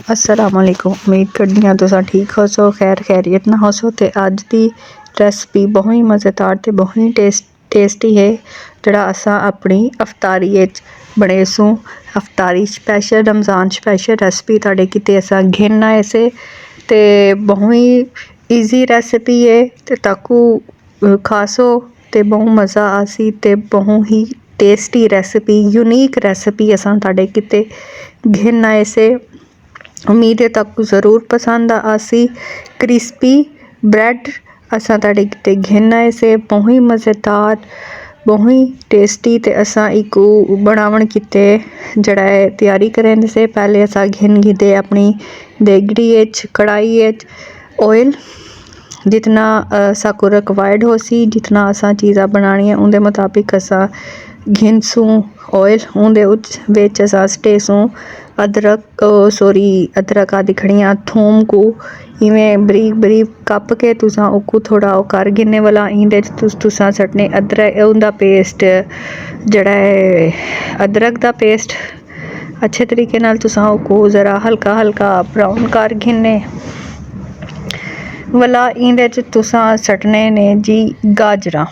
असलामुअलैकुम। उम्मीद करनी हाँ तुसां ठीक हो सो, खैर खैरियत ना हो सो। ते अज की रेसिपी बहुत ही मज़ेदार ते बहुत ही टेस्टी है जड़ा असां अपनी अफतारी बनेसूँ। अफतारी स्पैशल रमज़ान स्पैशल रेसिपी तुहाडे किते असां घेन आए से ते बहुत ही ईजी रेसिपी है ते ताकू खासो ते बहुत मज़ा आसी ते बहुत ही टेस्टी रेसिपी यूनीक रेसिपी असां तुहाडे किते घेन आए से। उम्मीद है तक ज़रूर पसंद आसी। क्रिस्पी ब्रेड असां तुहाडे किते घेन आए से बहुत ही मज़ेदार बहुत ही टेस्टी। ते असां इक बनावन किते जड़ा है तैयारी करें से पहले असां घेन गिदे अपनी देगड़ी कढ़ाई ऑयल जितना साकू रिक्वायर्ड हो सी, जितना असां चीज़ां बनानी है उनके मुताबिक असां घिनसूँ ऑयल। उनदे विच असां स्टेसूँ अदरक आदि खड़ियाँ थूम को इवें बरीक बरीक कप के तुसां उको थोड़ा कर गिनने वाला इंदे तुसां सटने अदरक उनदा पेस्ट जड़ा है अदरक दा पेस्ट अच्छे तरीके नाल तुसां उको ज़रा हल्का हल्का ब्राउन कर गिनने वाला। इंदे तुसां सटने ने जी गाजरां,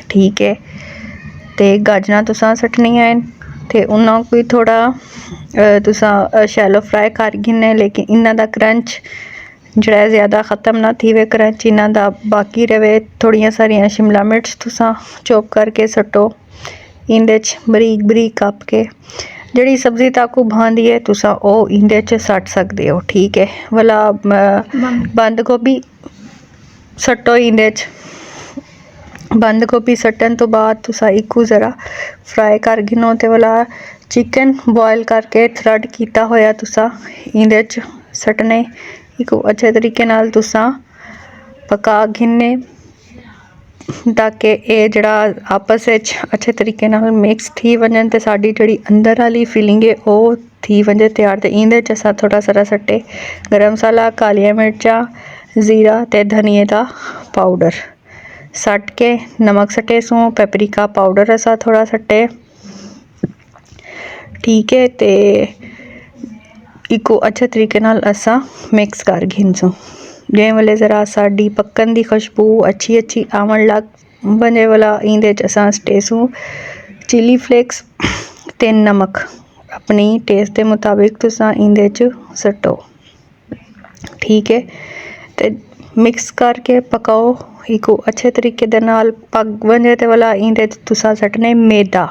ठीक है। ते गाजरां तुसां सटनियां ते उन्ना कोई थोड़ा तुसां शैलो फ्राई कर गिनने, लेकिन इन्ना दा क्रंच जड़ा ज़्यादा ख़त्म ना थी वे क्रंच इन्ना दा बाकी रवे। थोड़ियां सारियां शिमला मिर्च तुसां चॉप करके सटो इंदे बरीक बरीक कप के। जड़ी सब्ज़ी ताकू भांदी है तुसां ओ इंदे सट सकदे हो, ठीक है। वाला बंद गोभी सट्टो इंदे बंद गोभी सट्टन तो बाद तुसां इकू ज़रा फ्राई कर गिनो ते वाला चिकन बॉयल करके थ्रड किया होया तुसां इंदे सटने इको अच्छे तरीके नाल तुसां पका गिनने ताकि ये जड़ा आपस अच्छे तरीके नाल मिक्स थी वजन ते साडी जड़ी अंदर वाली फीलिंग है वो थी वजे तैयार। ते इंदे असां थोड़ा सारा सट्टे गरम मसाला, कालिया मिर्चा, ज़ीरा ते धनिए दा पाउडर सट के नमक सटे सूँ, पेपरिका पाउडर असा थोड़ा सट्टे, ठीक है। ते इको अच्छे तरीके नाल असा मिक्स कर घिनसूँ। जे वाले ज़रा साड़ी पक्कन दी खुशबू अच्छी आवन लग बने वाला इंदे असा स्टेसूँ चिली फ्लेक्स ते नमक अपनी टेस्ट के मुताबिक तुसां इंदे सट्टो, ठीक है। ते मिक्स करके पकाओ इको अच्छे तरीके दे नाल पक बने ते वाला इंदे तुसां सटने मैदा,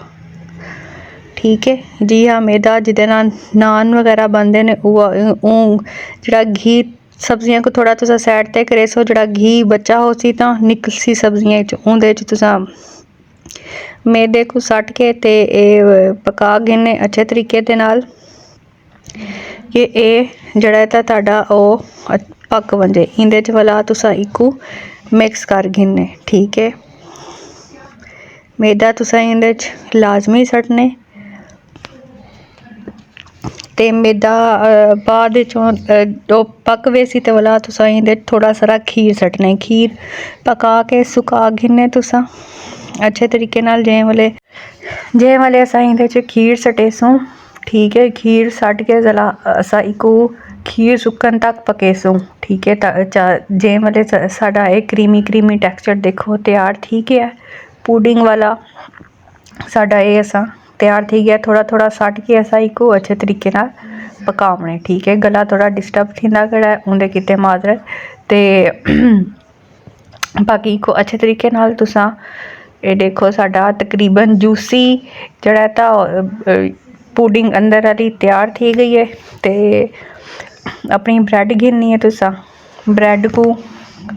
ठीक है जी हाँ। मैदा जिदे नान वगैरह बनते ने जड़ा घी सब्जियां को थोड़ा तुसां साइड ते करे सो जड़ा घी बचा हो सी तां निकल सी सब्जियां उंदे तुसां मैदे को सट के ते पका गिनने अच्छे तरीके दे नाल कि जड़ा तुहाडा ओ पक वंजे। इंदे वाला तुसां इकू मिक्स कर गिनने, ठीक है। मैदा तुसां इंदे लाजमी सटने ते मैदा बाद पक वेसी ते वाला तुसां इंदे थोड़ा सारा खीर सटने। खीर पका के सुका गिनने तुसां अच्छे तरीके नाल जे वाले असां इंदे खीर सटेसूँ, ठीक है। खीर सट के ज़रा असां इको खीर सुकन तक पकेसूँ, ठीक है। जे वाले साडा क्रीमी क्रीमी टेक्सचर देखो तैयार ठीक है। पुडिंग वाला साडा असां तैयार थी गया। थोड़ा थोड़ा सट के असां इको अच्छे तरीके नाल पकावने, ठीक है। गला थोड़ा डिस्टर्ब थींदा कड़ा है उनदे किते माजरत ते बाकी इको अच्छे तरीके नाल तुसां ये देखो साडा तकरीबन जूसी जड़ा था पुडिंग अंदर वाली तैयार थी गई है। ते अपनी ब्रेड गिननी है तुसां ब्रेड को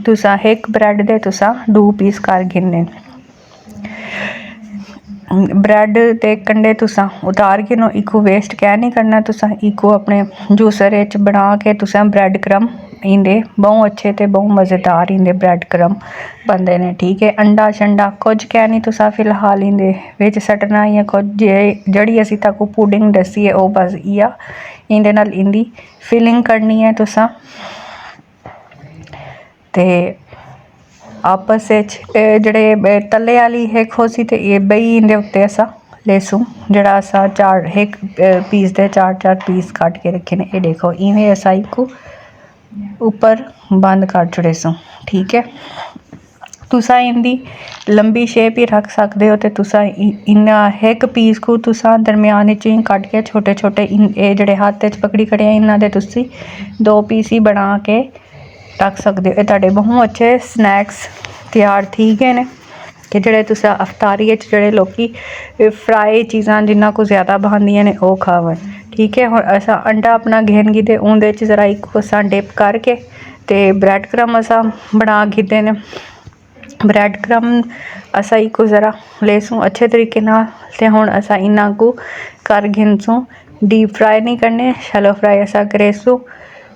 तुसां एक ब्रेड दे तुसां 2 पीस कर गिनने। ब्रेड ते कंडे तुसां उतार गिनो इको वेस्ट क्या नहीं करना तुसां इको अपने जूसर बना के तुसां ब्रेड क्रम इंदे बहुत अच्छे ते बहुत मज़ेदार इंदे ब्रेड क्रम बनते ने, ठीक है। अंडा शंडा कुछ क्या नहीं तुसां फिलहाल इंदे विच सटना या कुछ जड़ी असी ताकू पुडिंग दसी है वो बस इया इंदे नाल इंदी फिलिंग करनी है तुसां ते आपस जड़े तले वाली है खोसी ते ये बई इंदे उत्ते असा लहसुन जड़ा असा 4 एक पीस दे 4 पीस काट के रखे ने। ये देखो इवें असा इको ऊपर बंद कर छड़े सो। ठीक है, तुसा इंदी लंबी शेप ही रख सकते हो। तो तुसा इन्ना एक पीस को तुसा दरम्यान च ही कट के छोटे छोटे ये जड़े हाथ च पकड़ी खड़े इन्हां दे तुसी 2 पीस ही बना के रख सकते हो। ये तुहाडे बहुत अच्छे स्नैक्स तैयार थी गए ने कि जेह्ड़े तुसें अफ्तारी जेह्ड़े लोकी फ्राई चीज़ां जिन्ना को ज़्यादा भांदियां ने ओह् खावन। ठीक है, हुण असां अंडा अपना घेन गी ते उंदे च ज़रा इक असां डिप करके ते ब्रेड क्रम असां बना गिते ने। ब्रेड क्रम असां इको ज़रा लेसूं अच्छे तरीके नाल ते हुण असां इन्हां को कर गिनसूं। डीप फ्राई नहीं करने, शैलो फ्राई असां करेसूं।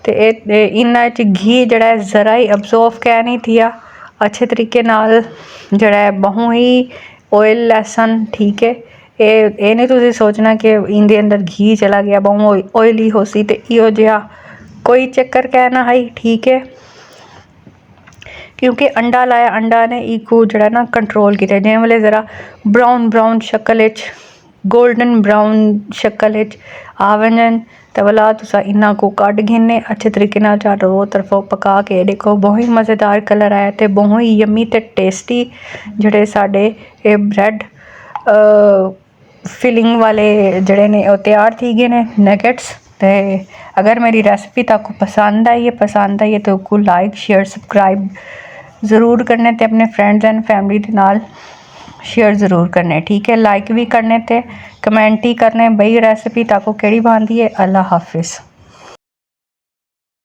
ते इन्हां च घी जड़ा ज़रा ही अब्जॉर्व कै नहीं थिया अच्छे तरीके नाल जड़ा बहु ही ऑयल लैसन। ठीक है, ये नहीं तुसी सोचना कि इंदे अंदर घी चला गया बहु ऑयली हो सी ते इहो जिहा कोई चक्कर कहना है। ठीक है, क्योंकि अंडा लाया अंडा ने इको जड़ा ना कंट्रोल किया। जिस वेले ज़रा ब्राउन ब्राउन शक्ल गोल्डन ब्राउन शक्ल आ वजन तो वाला तुसा इन्ना को कट गिनने अच्छे तरीके नाल चारों तरफों पका के। देखो बहुत ही मज़ेदार कलर आया तो बहुत ही यम्मी ते टेस्टी जड़े साडे ये ब्रेड फिलिंग वाले जड़े ने वो तैयार थी गए ने नगेट्स। ते अगर मेरी रेसिपी ताको पसंद आई है तो को लाइक शेयर सब्सक्राइब ज़रूर करने ते अपने फ्रेंड्स एंड फैमिली के नाल शेयर ज़रूर करने। ठीक है, लाइक भी करने ते कमेंट ही करने बई रेसिपी ताको केड़ी बनदी है। अल्लाह हाफिज़।